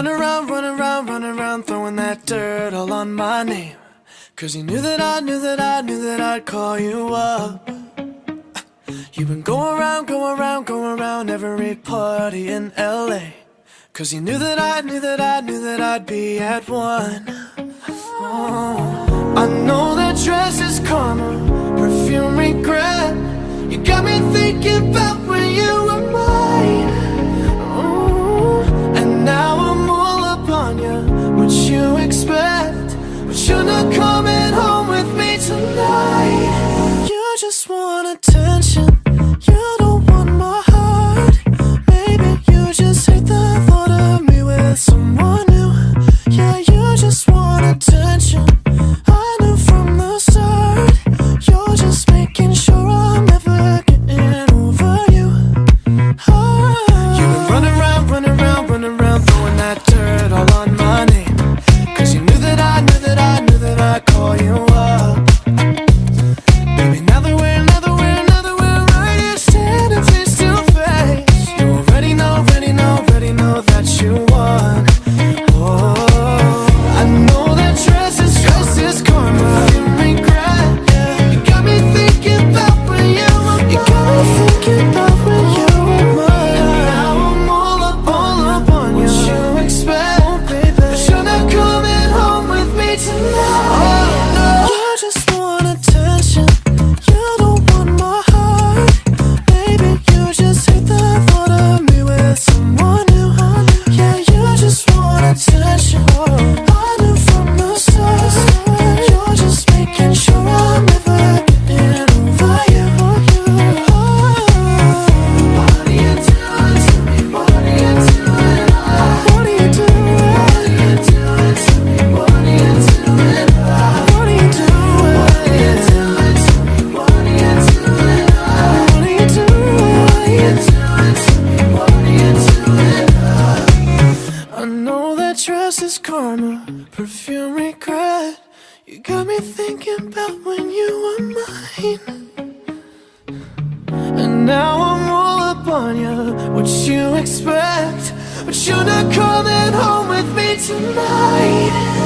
running around, throwing that dirt all on my name. 'Cause you knew that I'd call you up. You've been going around every party in LA. 'Cause you knew that I'd be at one. Oh, I know that dress is karma, perfume regret. You got me thinking about when you were mine. Oh, and now I'm all up on you, what you expect. But you're not coming home with me tonight. You just want attention, you don't want my heart. Maybe you just hate the thought of me with someone new. Yeah, you just want attention, I knew from the start. You're just making sure I'm never getting over you. Oh. You've been running around, throwing that dirt all on my name. 'Cause you knew that I'd call you up. Baby, now that we're right here standing face to face, you already know that you won. Oh, I know that dress is karma, you regret. You got me thinking about when you were mine. You got me thinking about when you were mine. Now I'm all up on you. What you expect, oh, baby? But you're not coming home with me tonight. Oh, no. You just want attention, you don't want my heart. Maybe you just hate the thought of me with someone new. Yeah, you just want attention, I knew from the start. You're just making sure I'm never getting over you. What are you doing to me? What are you doing? What are you doing? What are you doing to me? What are you doing? What are you doing? What are you doing to me? What are you doing? What are you doing? What are you doing to me? What are you doing? I know that dress is karma, perfume regret. You got me thinking about when you were mine. And now I'm all up on you, what you expect. But you're not coming home with me tonight.